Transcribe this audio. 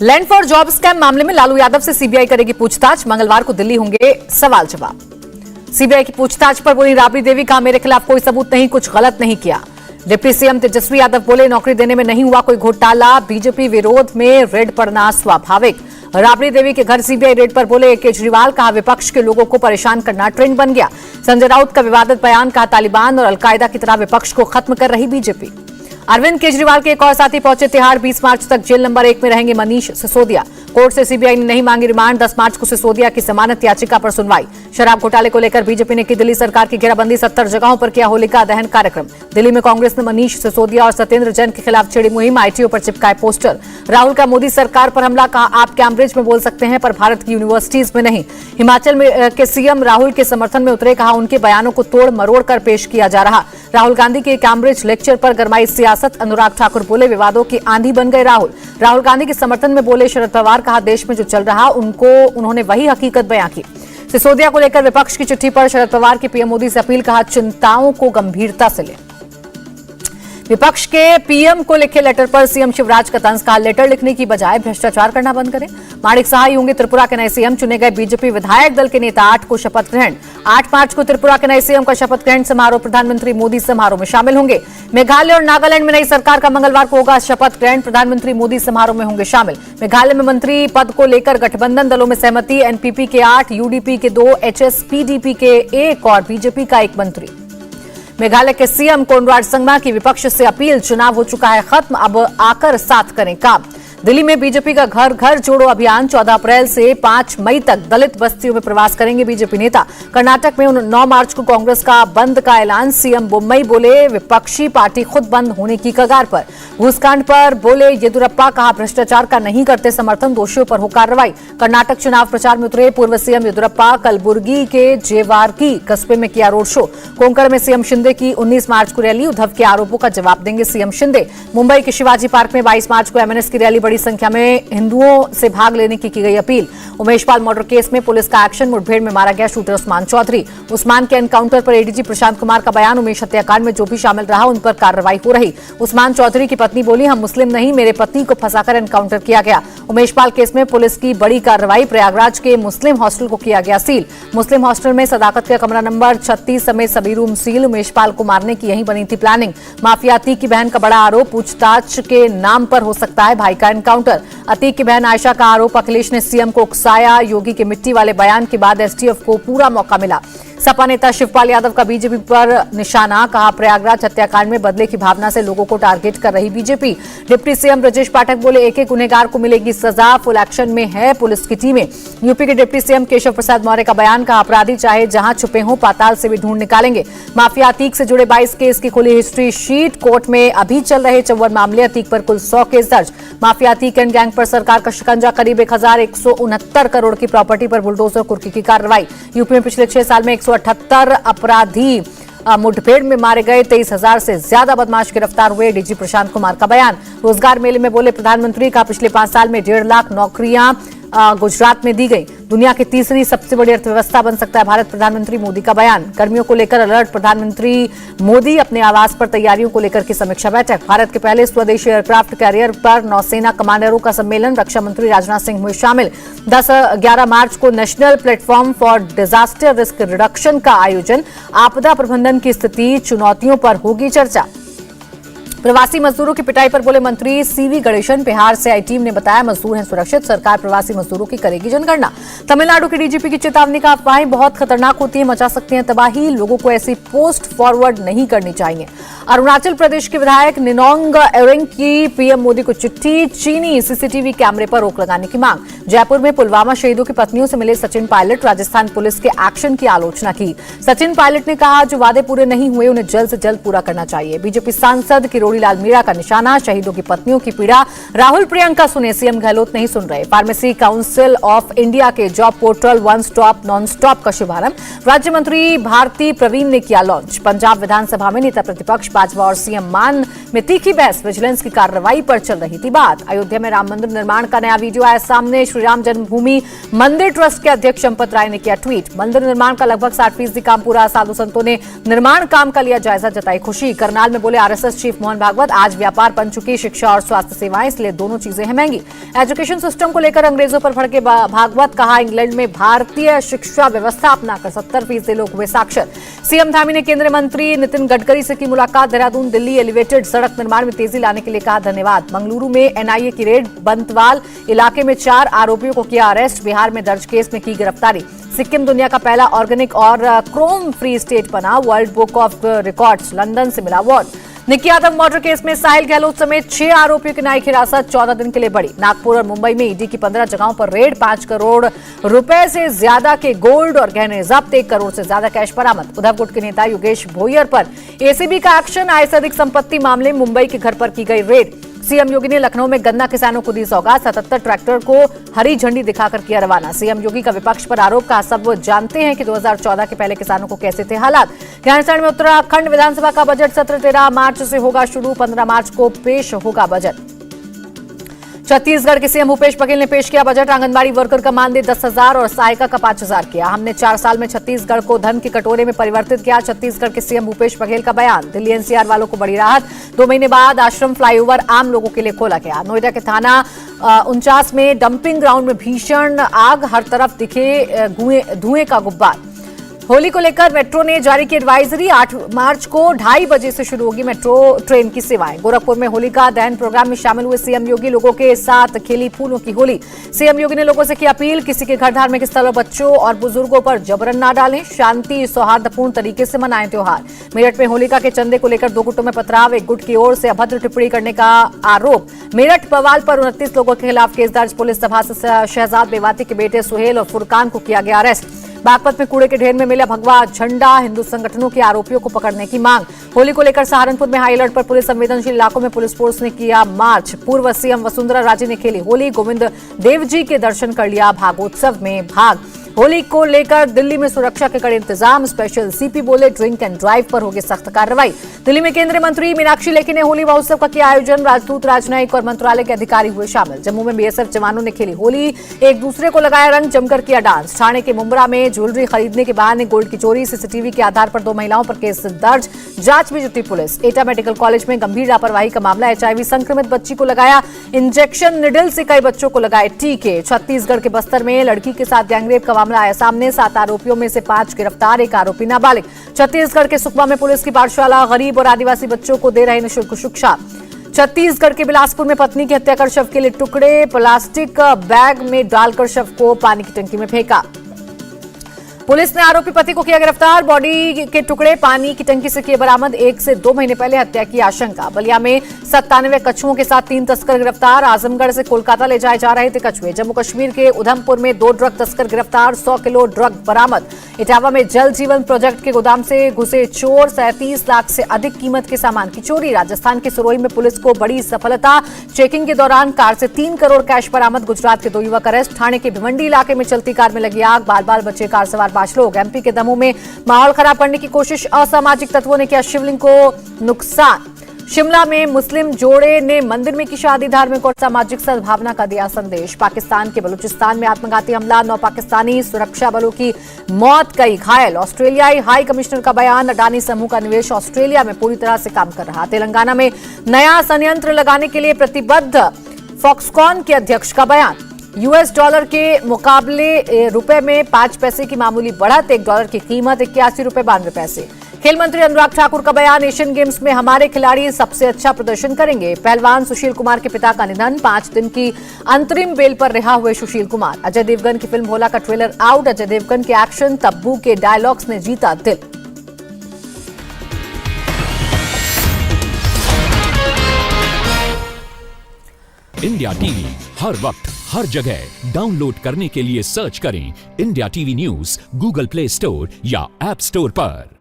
Land for job scam मामले में लालू यादव से सीबीआई करेगी पूछताछ। मंगलवार को दिल्ली होंगे सवाल जवाब। सीबीआई की पूछताछ पर बोली राबड़ी देवी, कहा मेरे खिलाफ कोई सबूत नहीं, कुछ गलत नहीं किया। डिप्टी सीएम तेजस्वी यादव बोले नौकरी देने में नहीं हुआ कोई घोटाला, बीजेपी विरोध में रेड पड़ना स्वाभाविक। राबड़ी देवी के घर सीबीआई रेड पर बोले केजरीवाल, कहा विपक्ष के लोगों को परेशान करना ट्रेंड बन गया। संजय राउत का विवादित बयान, कहा तालिबान और अलकायदा की तरह विपक्ष को खत्म कर रही बीजेपी। अरविंद केजरीवाल के एक और साथी पहुंचे तिहाड़, 20 मार्च तक जेल नंबर 1 में रहेंगे मनीष सिसोदिया। कोर्ट से सीबीआई ने नहीं मांगी रिमांड, 10 मार्च को सिसोदिया की जमानत याचिका पर सुनवाई। शराब घोटाले को लेकर बीजेपी ने की दिल्ली सरकार की घेराबंदी, 70 जगहों पर किया होलिका दहन कार्यक्रम। दिल्ली में कांग्रेस ने मनीष सिसोदिया और सत्येंद्र जैन के खिलाफ छेड़ी मुहिम, आईटीओ पर चिपकाए पोस्टर। राहुल का मोदी सरकार पर हमला, कहा आप कैम्ब्रिज में बोल सकते हैं पर भारत की यूनिवर्सिटीज में नहीं। हिमाचल में के सीएम राहुल के समर्थन में उतरे, कहा उनके बयानों को तोड़ मरोड़ कर पेश किया जा रहा। राहुल गांधी के कैम्ब्रिज लेक्चर पर गरमाई सियासत, अनुराग ठाकुर बोले विवादों की आंधी बन गए राहुल। राहुल गांधी के समर्थन में बोले शरद पवार, कहा देश में जो चल रहा उन्होंने वही हकीकत बयां की। सिसोदिया को लेकर विपक्ष की चिट्ठी पर शरद पवार की पीएम मोदी से अपील, कहा चिंताओं को गंभीरता से लें। विपक्ष के पीएम को लिखे लेटर पर सीएम शिवराज का तंज, कहा लेटर लिखने की बजाय भ्रष्टाचार करना बंद करें। माणिक सहाय होंगे त्रिपुरा के नए सीएम, चुने गए बीजेपी विधायक दल के नेता 8 को शपथ ग्रहण। 8 मार्च को त्रिपुरा के नए सीएम का शपथ ग्रहण समारोह, प्रधानमंत्री मोदी समारोह में शामिल होंगे। मेघालय और नागालैंड में नई सरकार का मंगलवार को होगा शपथ ग्रहण, प्रधानमंत्री मोदी समारोह में होंगे शामिल। मेघालय में मंत्री पद को लेकर गठबंधन दलों में सहमति, एनपीपी के 8, यूडीपी के 2, एचएसपीडीपी के 1 और बीजेपी का 1 मंत्री। मेघालय के सीएम कोनराड संगमा की विपक्ष से अपील, चुनाव हो चुका है खत्म, अब आकर साथ करें काम। दिल्ली में बीजेपी का घर घर जोड़ो अभियान, 14 अप्रैल से 5 मई तक दलित बस्तियों में प्रवास करेंगे बीजेपी नेता। कर्नाटक में 9 मार्च को कांग्रेस का बंद का ऐलान, सीएम बुम्मई बोले विपक्षी पार्टी खुद बंद होने की कगार पर। घूसकांड पर बोले येदुरप्पा, कहा भ्रष्टाचार का नहीं करते समर्थन, दोषियों पर हो कार्रवाई। कर्नाटक चुनाव प्रचार में उतरे पूर्व सीएम येदुरप्पा, कलबुर्गी के जेवारकी कस्बे में किया रोड शो। कोंकण में सीएम शिंदे की 19 मार्च को रैली, उद्धव के आरोपों का जवाब देंगे सीएम शिंदे। मुंबई के शिवाजी पार्क में 22 मार्च को एमएनएस की रैली, बड़ी संख्या में हिंदुओं से भाग लेने की गई appeal. Umesh Pal murder case में पुलिस का एक्शन, मुठभेड़ में मारा गया शूटर उस्मान चौधरी। उस्मान के एनकाउंटर पर एडीजी प्रशांत कुमार का बयान, उमेश हत्याकांड में जो भी शामिल रहा उन पर कार्रवाई हो रही। उस्मान चौधरी की पत्नी बोली हम मुस्लिम नहीं, मेरे पति को फंसाकर एनकाउंटर किया गया। उमेश पाल केस में पुलिस की बड़ी कार्रवाई, प्रयागराज के मुस्लिम हॉस्टल को किया गया सील। मुस्लिम हॉस्टल में सदाकत का कमरा नंबर 36 समेत सभी रूम सील। उमेश पाल को मारने की यही बनी थी प्लानिंग। माफिया अतीक की बहन का बड़ा आरोप, पूछताछ के नाम पर हो सकता है भाई का एनकाउंटर। अतीक की बहन आयशा का आरोप, अखिलेश ने सीएम को उकसाया, योगी के मिट्टी वाले बयान के बाद एसटीएफ को पूरा मौका मिला। सपा नेता शिवपाल यादव का बीजेपी पर निशाना, कहा प्रयागराज हत्याकांड में बदले की भावना से लोगों को टारगेट कर रही BJP. Deputy CM Brajesh Pathak बोले एक एक गुनहगार को मिलेगी सजा, फुल एक्शन में है पुलिस की टीमें। यूपी के डिप्टी सीएम केशव प्रसाद मौर्य का बयान, कहा अपराधी चाहे जहां छुपे हों पाताल से भी ढूंढ निकालेंगे। माफिया अतीक से जुड़े 22 केस की खुली हिस्ट्री शीट, कोर्ट में अभी चल रहे 54 मामले, अतीक पर कुल 100 केस दर्ज। माफिया अतीक एंड गैंग पर सरकार का शिकंजा, करीब 1169 करोड़ की प्रॉपर्टी पर बुलडोजर कुर्की की कार्रवाई। यूपी में पिछले 6 साल में 178 अपराधी मुठभेड़ में मारे गए, 23,000 से ज्यादा बदमाश गिरफ्तार हुए, डीजी प्रशांत कुमार का बयान। रोजगार मेले में बोले प्रधानमंत्री, का पिछले 5 साल में 1.5 लाख नौकरियां गुजरात में दी गई। दुनिया की तीसरी सबसे बड़ी अर्थव्यवस्था बन सकता है भारत, प्रधानमंत्री मोदी का बयान। गर्मियों को लेकर अलर्ट, प्रधानमंत्री मोदी अपने आवास पर तैयारियों को लेकर की समीक्षा बैठक। भारत के पहले स्वदेशी एयरक्राफ्ट कैरियर पर नौसेना कमांडरों का सम्मेलन, रक्षा मंत्री राजनाथ सिंह हुए शामिल। 10-11 मार्च को national platform for disaster risk reduction का आयोजन, आपदा प्रबंधन की स्थिति चुनौतियों पर होगी चर्चा। प्रवासी मजदूरों की पिटाई पर बोले मंत्री सीवी गणेशन, बिहार से आई टीम ने बताया मजदूर हैं सुरक्षित, सरकार प्रवासी मजदूरों की करेगी जनगणना। तमिलनाडु के डीजीपी की चेतावनी, का अफवाहें बहुत खतरनाक होती है, मचा सकती हैं तबाही, लोगों को ऐसी पोस्ट फॉरवर्ड नहीं करनी चाहिए। अरुणाचल प्रदेश के विधायक निनोंग एरिंग की पीएम मोदी को चिट्ठी, चीनी सीसीटीवी कैमरे पर रोक लगाने की मांग। जयपुर में पुलवामा शहीदों की पत्नियों से मिले सचिन पायलट, राजस्थान पुलिस के एक्शन की आलोचना की। सचिन पायलट ने कहा जो वादे पूरे नहीं हुए उन्हें जल्द से जल्द पूरा करना चाहिए। बीजेपी सांसद किरोड़ीलाल मीणा का निशाना, शहीदों की पत्नियों की पीड़ा, राहुल प्रियंका सुने, सीएम गहलोत नहीं सुन रहे। फार्मेसी काउंसिल ऑफ इंडिया के job portal one stop non stop का शुभारंभ राज्य मंत्री भारती प्रवीण ने किया लॉन्च। पंजाब विधानसभा में नेता प्रतिपक्ष बाजवा और सीएम मान में तीखी बहस, विजिलेंस की कार्रवाई पर चल रही थी बात। अयोध्या में राम मंदिर निर्माण का नया वीडियो आया सामने, श्री राम जन्मभूमि मंदिर ट्रस्ट के अध्यक्ष संपत राय ने किया ट्वीट। मंदिर निर्माण का लगभग 60% काम पूरा, साधु संतों ने निर्माण काम का लिया जायजा, जताई खुशी। करनाल में बोले आरएसएस चीफ मोहन मोहन भागवत, आज व्यापार बन चुकी शिक्षा और स्वास्थ्य सेवाएं, इसलिए दोनों चीजें हैं महंगी। एजुकेशन सिस्टम को लेकर अंग्रेजों पर भड़के भागवत, कहा इंग्लैंड में भारतीय शिक्षा व्यवस्था अपनाकर 70% लोग हुए साक्षर। सीएम धामी ने केंद्रीय मंत्री नितिन गडकरी से की मुलाकात, देहरादून दिल्ली एलिवेटेड सड़क निर्माण में तेजी लाने के लिए कहा धन्यवाद। मंगलुरु में एनआईए की रेड, बंतवाल इलाके में 4 आरोपियों को किया अरेस्ट, बिहार में दर्ज केस में की गिरफ्तारी। सिक्किम दुनिया का पहला ऑर्गेनिक और क्रोम फ्री स्टेट बना, world book of records London से मिला award. Nikki Yadav murder case में साहिल गहलोत समेत 6 आरोपियों की न्यायिक हिरासत 14 दिन के लिए बढ़ी। नागपुर और मुंबई में ईडी की 15 जगहों पर रेड, 5 करोड़ रुपए से ज्यादा के गोल्ड और गहने जब्त, 1 करोड़ से ज्यादा कैश बरामद। उद्धव गुट के नेता योगेश भोयर पर एसीबी का एक्शन, आय से अधिक संपत्ति मामले में मुंबई के घर पर की गई रेड। सीएम योगी ने लखनऊ में गन्ना किसानों को दी सौगात, 77 ट्रैक्टर को हरी झंडी दिखाकर किया रवाना। सीएम योगी का विपक्ष पर आरोप, कहा सब वो जानते हैं कि 2014 के पहले किसानों को कैसे थे हालात। ग्रैंडस्टैंड में उत्तराखंड विधानसभा का बजट सत्र 13 मार्च से होगा शुरू, 15 मार्च को पेश होगा बजट। छत्तीसगढ़ के सीएम भूपेश बघेल ने पेश किया बजट, आंगनबाड़ी वर्कर का मानदेय 10,000 और सहायिका का 5,000 किया। हमने 4 साल में छत्तीसगढ़ को धन के कटोरे में परिवर्तित किया, छत्तीसगढ़ के सीएम भूपेश बघेल का बयान। दिल्ली एनसीआर वालों को बड़ी राहत, 2 महीने बाद आश्रम फ्लाईओवर आम लोगों के लिए खोला गया। नोएडा के थाना 49 में डंपिंग ग्राउंड में भीषण आग, हर तरफ दिखे धुएं का गुब्बार। होली को लेकर मेट्रो ने जारी की एडवाइजरी, 8 मार्च को 2:30 बजे से शुरू होगी मेट्रो ट्रेन की सेवाएं। गोरखपुर में होलिका दहन प्रोग्राम में शामिल हुए सीएम योगी, लोगों के साथ खेली फूलों की होली। सीएम योगी ने लोगों से की अपील, किसी के घर धार्मिक स्थल और बच्चों और बुजुर्गों पर जबरन ना डालें, शांति सौहार्दपूर्ण तरीके से मनाएं त्योहार। मेरठ में होलिका के चंदे को लेकर 2 गुटों में पथराव, एक गुट की ओर से अभद्र टिप्पणी करने का आरोप। मेरठ बवाल पर 29 लोगों के खिलाफ केस दर्ज, पुलिस सभा से शहजाद बेवाती के बेटे सुहेल और फुरकान को किया गया अरेस्ट। बागपत में कूड़े के ढेर में मिला भगवा झंडा, हिंदू संगठनों के आरोपियों को पकड़ने की मांग। होली को लेकर सहारनपुर में हाई अलर्ट पर पुलिस, संवेदनशील इलाकों में पुलिस फोर्स ने किया मार्च। पूर्व सीएम वसुंधरा राजे ने खेली होली, गोविंद देव जी के दर्शन कर लिया, भागोत्सव में भाग। होली को लेकर दिल्ली में सुरक्षा के कड़े इंतजाम, स्पेशल सीपी बोले ड्रिंक एंड ड्राइव पर होगी सख्त कार्रवाई। दिल्ली में केंद्रीय मंत्री मीनाक्षी लेखी ने होली महोत्सव का किया आयोजन, राजदूत, राजनयिक और मंत्रालय के अधिकारी हुए शामिल। जम्मू में बीएसएफ जवानों ने खेली होली, एक दूसरे को लगाया रंग, जमकर किया डांस। ठाणे के मुंब्रा में ज्वेलरी खरीदने के बहाने गोल्ड की चोरी, सीसीटीवी के आधार पर 2 महिलाओं पर केस दर्ज, जांच में जुटी पुलिस। एटा मेडिकल कॉलेज में गंभीर लापरवाही का मामला, एचआईवी संक्रमित बच्ची को लगाया इंजेक्शन, निडल से कई बच्चों को लगाए टीके। छत्तीसगढ़ के बस्तर में लड़की के साथ गैंगरेप का मामला आया सामने, 7 आरोपियों में से 5 गिरफ्तार, 1 आरोपी नाबालिग। छत्तीसगढ़ के सुकमा में पुलिस की पाठशाला, गरीब और आदिवासी बच्चों को दे रहे निःशुल्क शिक्षा। छत्तीसगढ़ के बिलासपुर में पत्नी की हत्या कर शव के लिए टुकड़े प्लास्टिक बैग में डालकर शव को पानी की टंकी में फेंका। पुलिस ने आरोपी पति को किया गिरफ्तार, बॉडी के टुकड़े पानी की टंकी से किए बरामद, 1 से 2 महीने पहले हत्या की आशंका। बलिया में 97 कछुओं के साथ 3 तस्कर गिरफ्तार, आजमगढ़ से कोलकाता ले जाए जा रहे थे कछुए। जम्मू कश्मीर के उधमपुर में 2 ड्रग तस्कर गिरफ्तार, 100 किलो ड्रग बरामद। इटावा में जल जीवन प्रोजेक्ट के गोदाम से घुसे चोर, 37 लाख से अधिक कीमत के सामान की चोरी। राजस्थान के सिरोही में पुलिस को बड़ी सफलता, चेकिंग के दौरान कार से 3 करोड़ कैश बरामद। गुजरात के 2 युवक अरेस्ट। ठाणे के भिवंडी इलाके में चलती कार में लगी आग, बाल बाल बचे कार सवार 5 लोग। एमपी के दमोह में माहौल खराब करने की कोशिश, असामाजिक तत्वों ने किया शिवलिंग को नुकसान। शिमला में मुस्लिम जोड़े ने मंदिर में की शादी, धार्मिक और सामाजिक सद्भावना का दिया संदेश। पाकिस्तान के बलूचिस्तान में आत्मघाती हमला, 9 पाकिस्तानी सुरक्षा बलों की मौत, कई घायल। ऑस्ट्रेलियाई हाई कमिश्नर का बयान, अडानी समूह का निवेश ऑस्ट्रेलिया में पूरी तरह से काम कर रहा। तेलंगाना में नया संयंत्र लगाने के लिए प्रतिबद्ध, फॉक्सकॉन के अध्यक्ष का बयान। यूएस डॉलर के मुकाबले रुपए में 5 पैसे की मामूली बढ़त, $1 की कीमत 81 रुपए 92 पैसे। खेल मंत्री अनुराग ठाकुर का बयान, एशियन गेम्स में हमारे खिलाड़ी सबसे अच्छा प्रदर्शन करेंगे। पहलवान सुशील कुमार के पिता का निधन, 5 दिन की अंतरिम बेल पर रिहा हुए सुशील कुमार। अजय देवगन की फिल्म भोला का ट्रेलर आउट, अजय देवगन के एक्शन, तब्बू के डायलॉग्स ने जीता दिल। इंडिया टीवी हर वक्त हर जगह डाउनलोड करने के लिए सर्च करें India TV news Google play store या ऐप स्टोर पर।